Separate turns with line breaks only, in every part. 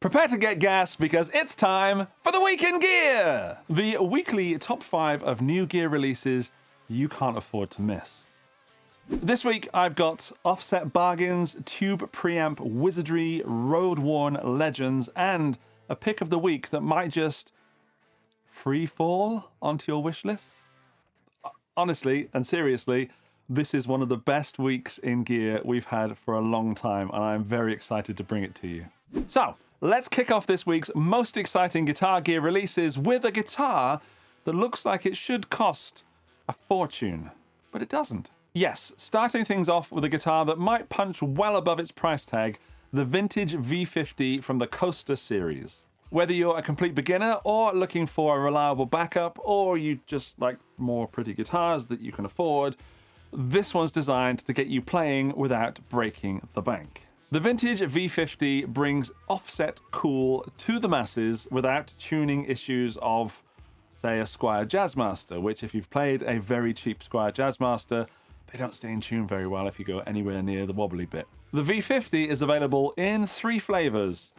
Prepare to get gas because it's time for the Week in Gear! The weekly top 5 of new gear releases you can't afford to miss. This week I've got offset bargains, tube preamp wizardry, road-worn legends, and a pick of the week that might just free fall onto your wish list. Honestly and seriously, this is one of the best weeks in gear we've had for a long time, and I'm very excited to bring it to you. So, let's kick off this week's most exciting guitar gear releases with a guitar that looks like it should cost a fortune, but it doesn't. Yes, starting things off with a guitar that might punch well above its price tag, the vintage V50 from the Coaster series. Whether you're a complete beginner or looking for a reliable backup, or you just like more pretty guitars that you can afford, this one's designed to get you playing without breaking the bank. The vintage V50 brings offset cool to the masses without tuning issues of, say, a Squier Jazzmaster, which if you've played a very cheap Squier Jazzmaster, they don't stay in tune very well if you go anywhere near the wobbly bit. The V50 is available in 3 flavors: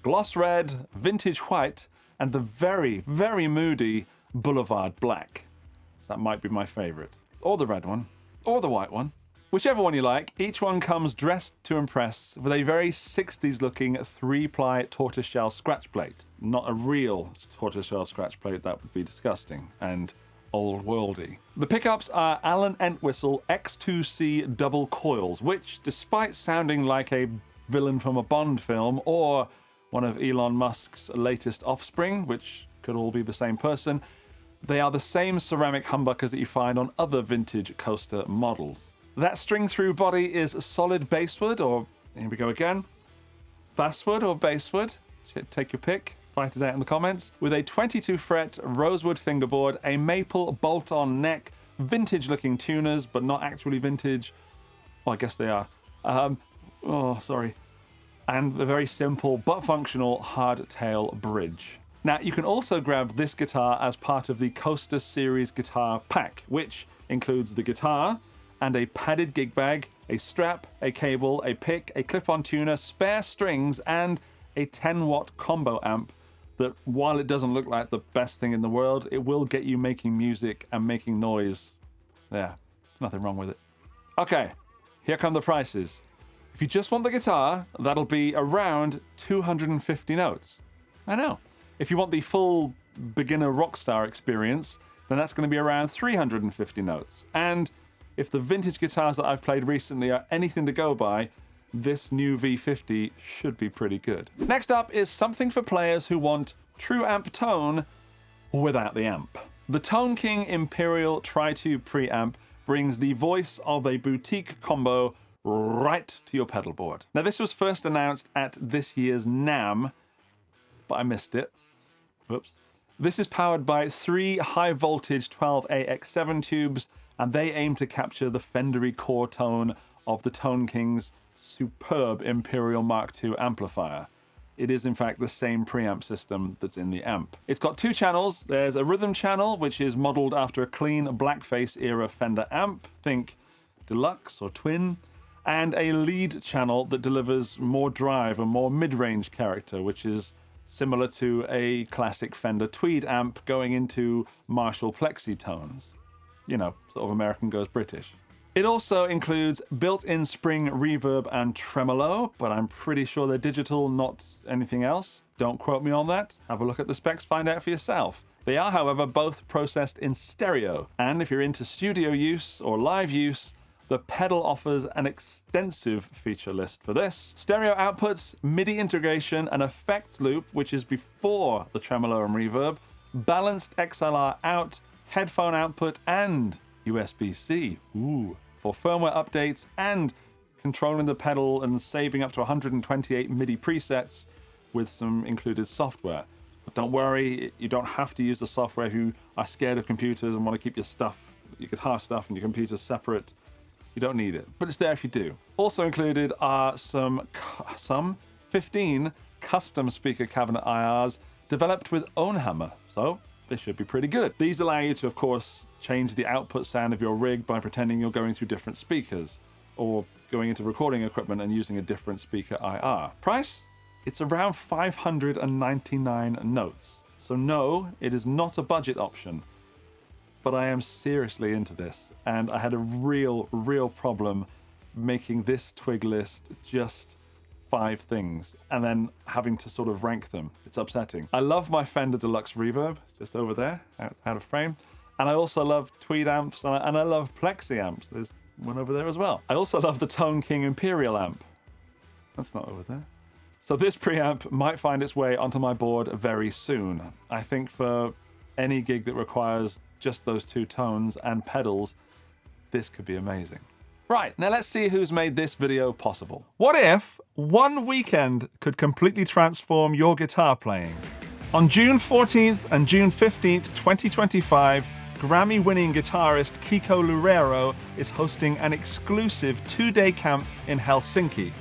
gloss red, vintage white, and the very, very moody Boulevard black. That might be my favorite. Or the red one, or the white one. Whichever one you like, each one comes dressed to impress with a very 60s looking 3-ply tortoiseshell scratch plate. Not a real tortoiseshell scratch plate, that would be disgusting and old worldy. The pickups are Allen Entwistle X2C double coils, which, despite sounding like a villain from a Bond film or one of Elon Musk's latest offspring, which could all be the same person, they are the same ceramic humbuckers that you find on other vintage Coaster models. That string-through body is solid basswood, or, here we go again, basswood or basswood, take your pick, fight it out in the comments, with a 22-fret rosewood fingerboard, a maple bolt-on neck, vintage-looking tuners, but not actually vintage. Well, I guess they are. And a very simple but functional hardtail bridge. Now, you can also grab this guitar as part of the Coaster Series guitar pack, which includes the guitar and a padded gig bag, a strap, a cable, a pick, a clip-on tuner, spare strings, and a 10-watt combo amp that, while it doesn't look like the best thing in the world, it will get you making music and making noise. Yeah, nothing wrong with it. Okay, here come the prices. If you just want the guitar, that'll be around 250 notes. I know. If you want the full beginner rockstar experience, then that's going to be around 350 notes. And if the vintage guitars that I've played recently are anything to go by, this new V50 should be pretty good. Next up is something for players who want true amp tone without the amp. The King Imperial Tri-Tube Preamp brings the voice of a boutique combo right to your pedal board. Now, this was first announced at this year's NAMM, but I missed it. Whoops. This is powered by 3 high-voltage 12AX7 tubes, and they aim to capture the Fendery core tone of the Tone King's superb Imperial Mark II amplifier. It is, in fact, the same preamp system that's in the amp. It's got 2 channels. There's a rhythm channel, which is modeled after a clean blackface-era Fender amp, think Deluxe or Twin, and a lead channel that delivers more drive and more mid-range character, which is similar to a classic Fender Tweed amp going into Marshall Plexi tones. You know, sort of American goes British. It also includes built-in spring reverb and tremolo, but I'm pretty sure they're digital, not anything else. Don't quote me on that. Have a look at the specs, find out for yourself. They are, however, both processed in stereo, and if you're into studio use or live use, the pedal offers an extensive feature list for this. Stereo outputs, MIDI integration, an effects loop, which is before the tremolo and reverb, balanced XLR out, headphone output, and USB-C. Ooh. For firmware updates and controlling the pedal and saving up to 128 MIDI presets with some included software. But don't worry, you don't have to use the software if you are scared of computers and want to keep your stuff, your guitar stuff and your computer separate. You don't need it, but it's there if you do. Also included are some 15 custom speaker cabinet IRs developed with Ownhammer, so they should be pretty good. These allow you to, of course, change the output sound of your rig by pretending you're going through different speakers, or going into recording equipment and using a different speaker IR. Price? It's around 599 notes. So no, it is not a budget option. But I am seriously into this, and I had a real problem making this twig list just 5 things and then having to sort of rank them. It's upsetting. I love my Fender Deluxe Reverb, just over there, out of frame. And I also love tweed amps, and I love plexi amps. There's one over there as well. I also love the Tone King Imperial amp. That's not over there. So this preamp might find its way onto my board very soon. I think for any gig that requires just those 2 tones and pedals, this could be amazing. Right, now let's see who's made this video possible. What if one weekend could completely transform your guitar playing? On June 14th and June 15th, 2025, Grammy-winning guitarist KIKO Loureiro is hosting an exclusive 2-day camp in Helsinki,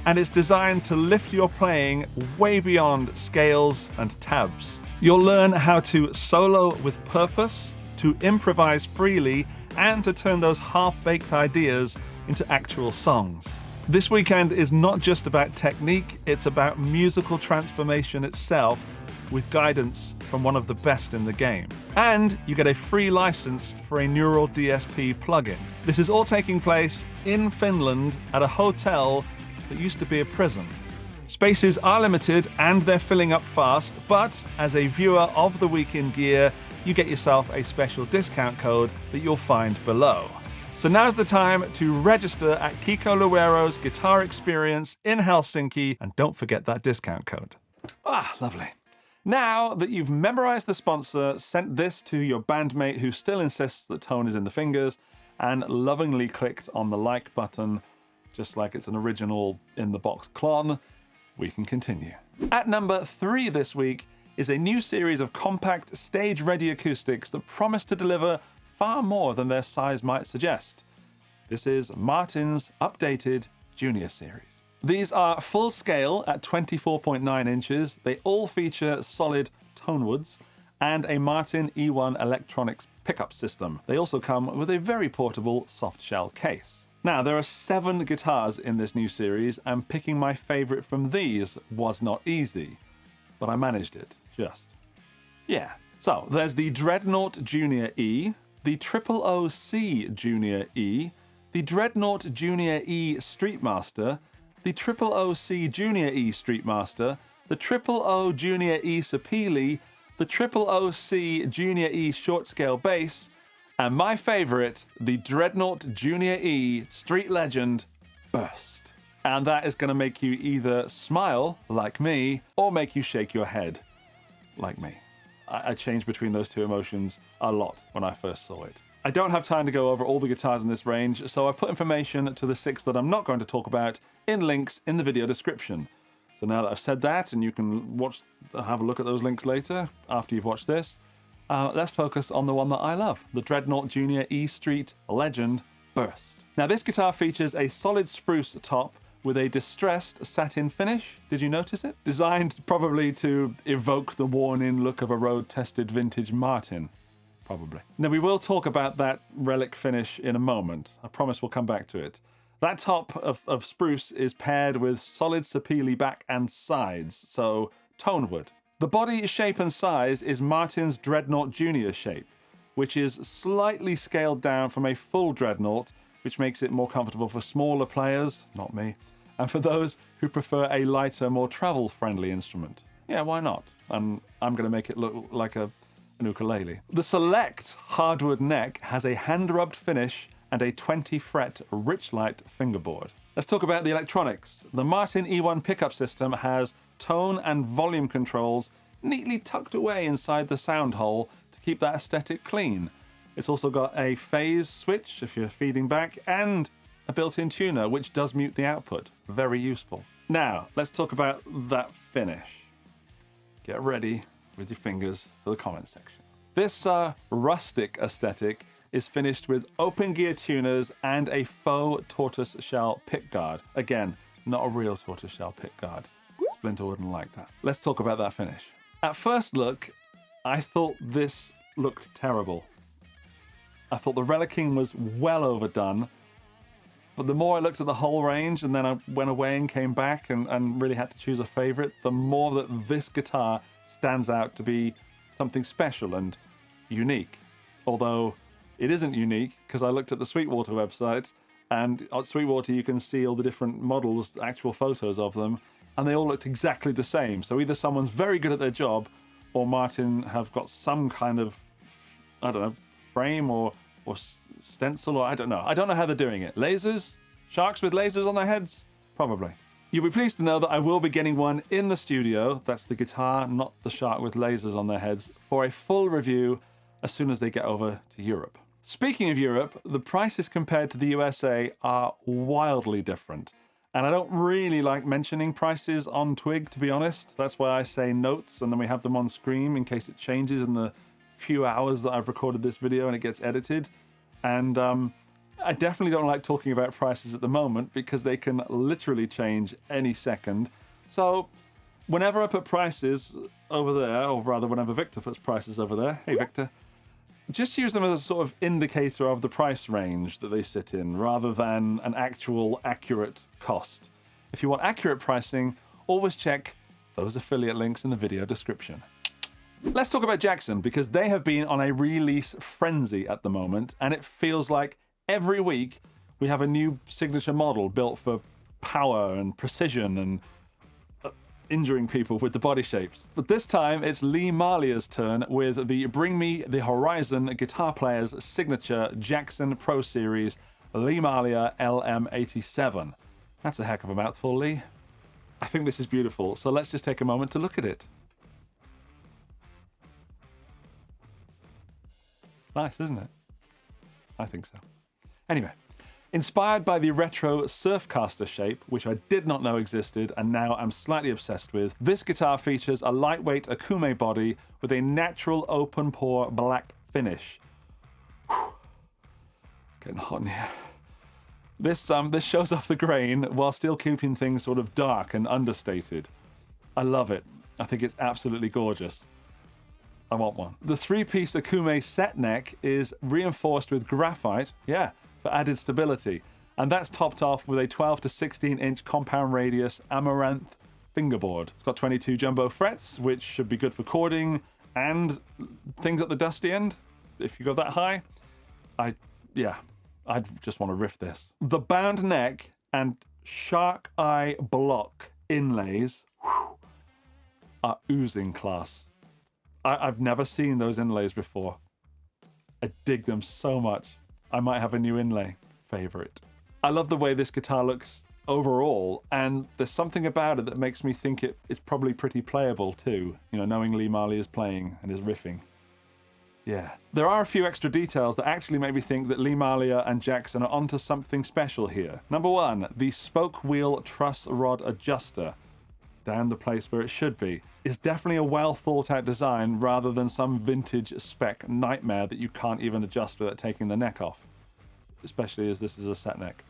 and it's designed to lift your playing way beyond scales and tabs. You'll learn how to solo with purpose, to improvise freely, and to turn those half-baked ideas into actual songs. This weekend is not just about technique, it's about musical transformation itself, with guidance from one of the best in the game. And you get a free license for a Neural DSP plugin. This is all taking place in Finland at a hotel that used to be a prison. Spaces are limited and they're filling up fast, but as a viewer of the Week in Gear, you get yourself a special discount code that you'll find below. So now's the time to register at KIKO Loureiro's Guitar Experience in Helsinki, and don't forget that discount code. Ah, lovely. Now that you've memorized the sponsor, sent this to your bandmate who still insists that tone is in the fingers, and lovingly clicked on the like button, just like it's an original in-the-box clone, we can continue. At number 3 this week is a new series of compact, stage-ready acoustics that promise to deliver far more than their size might suggest. This is Martin's updated Junior series. These are full scale at 24.9 inches. They all feature solid tonewoods and a Martin E1 electronics pickup system. They also come with a very portable soft shell case. Now, there are 7 guitars in this new series, and picking my favorite from these was not easy, but I managed it, just. Yeah. So, there's the Dreadnought Junior E, the OOC Junior E, the Dreadnought Junior E Streetmaster, the OOC Junior E Streetmaster, the OO Junior E Sapele, the OOC Junior E Short Scale Bass, and my favorite, the Dreadnought Junior E Street Legend Burst. And that is going to make you either smile, like me, or make you shake your head, like me. I changed between those 2 emotions a lot when I first saw it. I don't have time to go over all the guitars in this range, so I've put information to the 6 that I'm not going to talk about in links in the video description. So now that I've said that, and you can have a look at those links later after you've watched this, let's focus on the one that I love, the Dreadnought Junior E Street Legend Burst. Now this guitar features a solid spruce top with a distressed satin finish. Did you notice it? Designed probably to evoke the worn-in look of a road-tested vintage Martin. Probably. Now we will talk about that relic finish in a moment. I promise we'll come back to it. That top of spruce is paired with solid Sapele back and sides, so tonewood. The body shape and size is Martin's Dreadnought Junior shape, which is slightly scaled down from a full Dreadnought, which makes it more comfortable for smaller players, not me, and for those who prefer a lighter, more travel-friendly instrument. Yeah, why not? And I'm going to make it look like an ukulele. The Select hardwood neck has a hand-rubbed finish and a 20-fret Richlight fingerboard. Let's talk about the electronics. The Martin E1 pickup system has tone and volume controls neatly tucked away inside the sound hole to keep that aesthetic clean. It's also got a phase switch if you're feeding back, and a built-in tuner which does mute the output. Very useful. Now, let's talk about that finish. Get ready with your fingers for the comment section. This rustic aesthetic is finished with open gear tuners and a faux tortoiseshell pickguard. Again, not a real tortoiseshell pickguard. Splinter wouldn't like that. Let's talk about that finish. At first look, I thought this looked terrible. I thought the relicing was well overdone. But the more I looked at the whole range and then I went away and came back and really had to choose a favorite, the more that this guitar stands out to be something special and unique. Although it isn't unique, because I looked at the Sweetwater website, and at Sweetwater you can see all the different models, actual photos of them, and they all looked exactly the same. So either someone's very good at their job, or Martin have got some kind of, I don't know, frame or stencil, or I don't know. I don't know how they're doing it. Lasers? Sharks with lasers on their heads? Probably. You'll be pleased to know that I will be getting one in the studio. That's the guitar, not the shark with lasers on their heads, for a full review as soon as they get over to Europe. Speaking of Europe, the prices compared to the USA are wildly different. And I don't really like mentioning prices on Twig, to be honest. That's why I say notes and then we have them on screen in case it changes in the few hours that I've recorded this video and it gets edited. And I definitely don't like talking about prices at the moment because they can literally change any second. So whenever I put prices over there, or rather whenever Victor puts prices over there, hey Victor, just use them as a sort of indicator of the price range that they sit in rather than an actual accurate cost. If you want accurate pricing, always check those affiliate links in the video description. Let's talk about Jackson, because they have been on a release frenzy at the moment, and it feels like every week we have a new signature model built for power and precision and injuring people with the body shapes. But this time it's Lee Malia's turn with the Bring Me the Horizon guitar player's signature Jackson Pro Series Lee Malia LM87. That's a heck of a mouthful, Lee. I think this is beautiful, so let's just take a moment to look at it. Nice, isn't it? I think so. Anyway, inspired by the retro Surfcaster shape, which I did not know existed and now I'm slightly obsessed with, this guitar features a lightweight Akume body with a natural open-pore black finish. Whew. Getting hot in here. This shows off the grain while still keeping things sort of dark and understated. I love it. I think it's absolutely gorgeous. I want one. The three-piece Akume set neck is reinforced with graphite, yeah, for added stability. And that's topped off with a 12 to 16 inch compound radius Amaranth fingerboard. It's got 22 jumbo frets, which should be good for chording and things at the dusty end. If you go that high, I'd just want to riff this. The bound neck and shark eye block inlays are oozing class. I've never seen those inlays before. I dig them so much. I might have a new inlay favorite. I love the way this guitar looks overall, and there's something about it that makes me think it's probably pretty playable too, you know, knowing Lee Malia is playing and is riffing. Yeah. There are a few extra details that actually make me think that Lee Malia and Jackson are onto something special here. Number one, the spoke wheel truss rod adjuster, down the place where it should be, is definitely a well thought out design rather than some vintage spec nightmare that you can't even adjust without taking the neck off, especially as this is a set neck.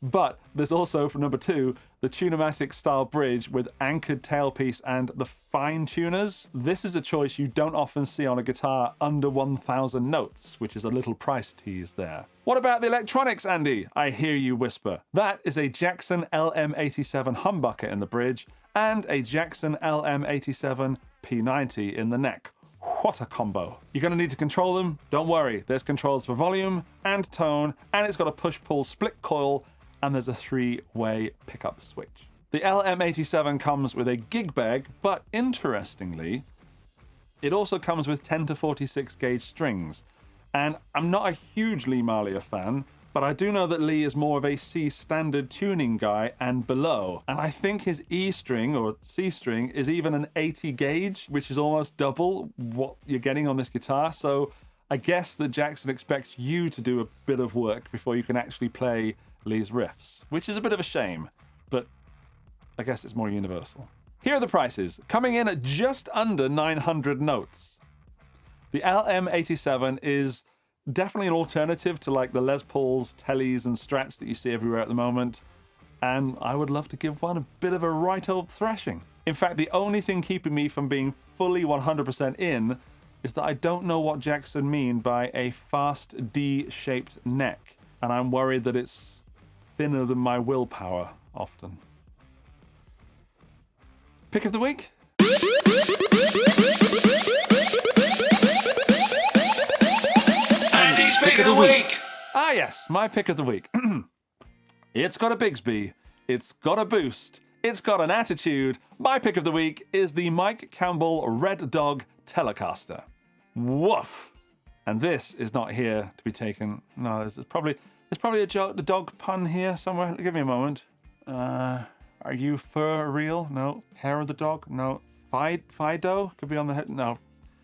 But there's also, for number two, the Tune-o-matic style bridge with anchored tailpiece and the fine tuners. This is a choice you don't often see on a guitar under 1,000 notes, which is a little price tease there. What about the electronics, Andy? I hear you whisper. That is a Jackson LM87 humbucker in the bridge and a Jackson LM87 P90 in the neck. What a combo. You're going to need to control them. Don't worry, there's controls for volume and tone, and it's got a push-pull split coil, and there's a 3-way pickup switch. The LM87 comes with a gig bag, but interestingly, it also comes with 10 to 46 gauge strings. And I'm not a huge Lee Malia fan, but I do know that Lee is more of a C standard tuning guy and below. And I think his E string or C string is even an 80 gauge, which is almost double what you're getting on this guitar. So I guess that Jackson expects you to do a bit of work before you can actually play Lee's riffs, which is a bit of a shame, but I guess it's more universal. Here are the prices, coming in at just under 900 notes. The LM87 is definitely an alternative to like the Les Pauls, Teles, and Strats that you see everywhere at the moment, and I would love to give one a bit of a right old thrashing. In fact, the only thing keeping me from being fully 100% in is that I don't know what Jackson mean by a fast D-shaped neck, and I'm worried that it's thinner than my willpower often. Pick of the week?
Andy's Pick of the Week!
Ah yes, my pick of the week. It's got a Bigsby, it's got a boost, it's got an attitude. My pick of the week is the Mike Campbell Red Dog Telecaster. Woof! And this is not here to be taken. No, there's probably a dog pun here somewhere. Give me a moment. Are you for real? No. Hair of the dog? No. Fido? Could be on the head? No.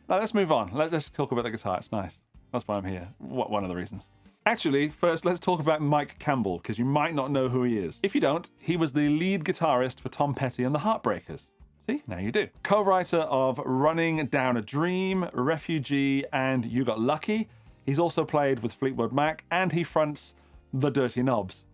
No, let's move on. Let's talk about the guitar. It's nice. That's why I'm here. One of the reasons. Actually, first let's talk about Mike Campbell, because you might not know who he is. If you don't, he was the lead guitarist for Tom Petty and the Heartbreakers. See, now you do. Co-writer of Running Down a Dream, Refugee, and You Got Lucky. He's also played with Fleetwood Mac, and he fronts The Dirty Knobs.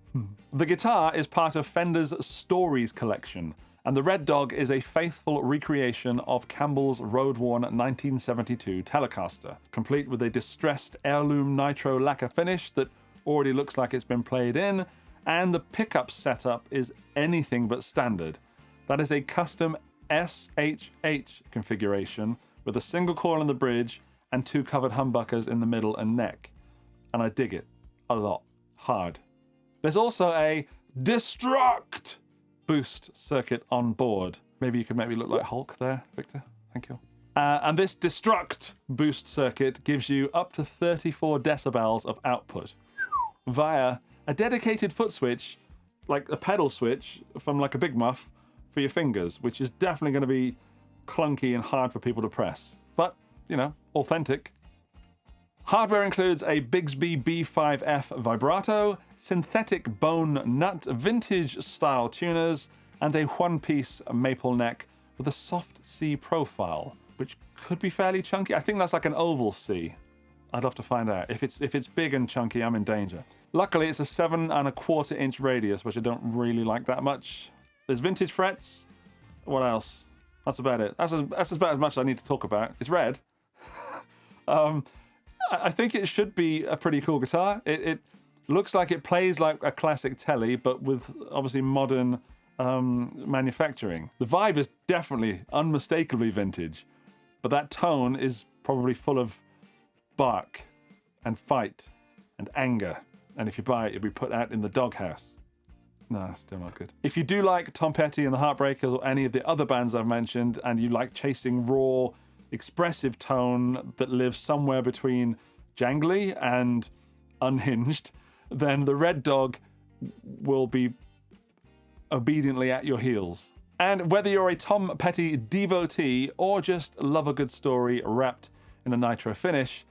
The guitar is part of Fender's Stories collection, and the Red Dog is a faithful recreation of Campbell's road-worn 1972 Telecaster, complete with a distressed heirloom nitro lacquer finish that already looks like it's been played in, and the pickup setup is anything but standard. That is a custom SHH configuration with a single coil in the bridge and 2 covered humbuckers in the middle and neck. And I dig it a lot. Hard. There's also a Destruct boost circuit on board. Maybe you could make me look like Hulk there, Victor. Thank you. And this Destruct boost circuit gives you up to 34 decibels of output via a dedicated foot switch, like a pedal switch from like a Big Muff for your fingers, which is definitely going to be clunky and hard for people to press. But, you know, authentic. Hardware includes a Bigsby B5F vibrato, synthetic bone nut vintage style tuners, and a one-piece maple neck with a soft C profile, which could be fairly chunky. I think that's like an oval C. I'd have to find out. If it's big and chunky, I'm in danger. Luckily, it's a 7¼ inch radius, which I don't really like that much. There's vintage frets. What else? That's about it. That's about as much as I need to talk about. It's red. I think it should be a pretty cool guitar. It looks like it plays like a classic Tele, but with obviously modern manufacturing. The vibe is definitely unmistakably vintage, but that tone is probably full of bark and fight and anger. And if you buy it, it'll be put out in the doghouse. No, still not good. If you do like Tom Petty and the Heartbreakers or any of the other bands I've mentioned, and you like chasing raw, expressive tone that lives somewhere between jangly and unhinged, then the Red Dog will be obediently at your heels. And whether you're a Tom Petty devotee or just love a good story wrapped in a nitro finish,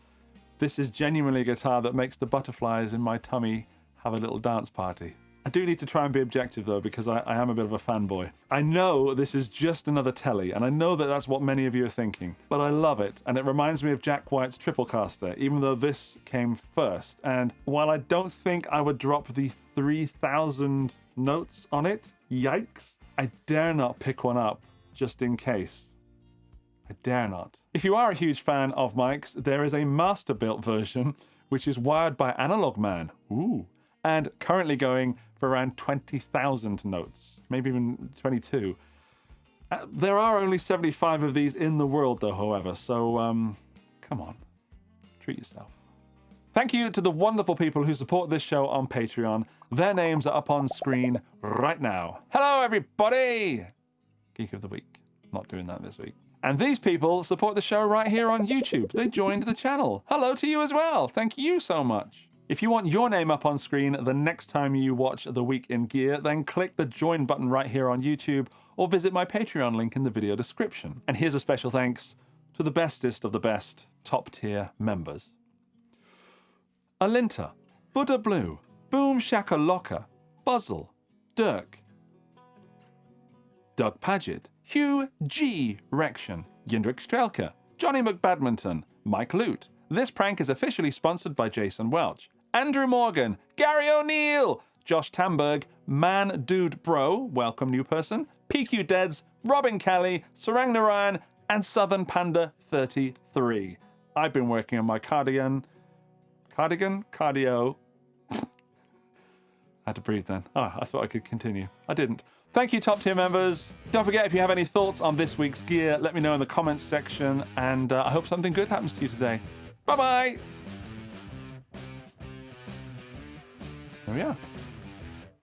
this is genuinely a guitar that makes the butterflies in my tummy have a little dance party. I do need to try and be objective though, because I am a bit of a fanboy. I know this is just another Tele, and I know that that's what many of you are thinking, but I love it, and it reminds me of Jack White's Triplecaster, even though this came first. And while I don't think I would drop the 3,000 notes on it, yikes, I dare not pick one up just in case. I dare not. If you are a huge fan of mics, there is a master-built version, which is wired by Analog Man. Ooh. And currently going for around 20,000 notes, maybe even 22. There are only 75 of these in the world though, however, so come on, treat yourself. Thank you to the wonderful people who support this show on Patreon. Their names are up on screen right now. Hello everybody! Geek of the Week. Not doing that this week. And these people support the show right here on YouTube. They joined the channel. Hello to you as well. Thank you so much. If you want your name up on screen the next time you watch The Week in Gear, then click the join button right here on YouTube or visit my Patreon link in the video description. And here's a special thanks to the bestest of the best top tier members. Alinta, Buddha Blue, Boom Shaka Locker, Buzzle, Dirk, Doug Paget, Hugh G. Rection, Yindrik Strelka, Johnny McBadminton, Mike Lute. This prank is officially sponsored by Jason Welch. Andrew Morgan, Gary O'Neill, Josh Tamberg, Man Dude Bro, welcome new person, PQ Deads, Robin Kelly, Sarang Narayan, and Southern Panda 33. I've been working on my cardio. I Had to breathe then. Oh, I thought I could continue. I didn't. Thank you, top tier members. Don't forget, if you have any thoughts on this week's gear, let me know in the comments section, and I hope something good happens to you today. Bye-bye! There we are.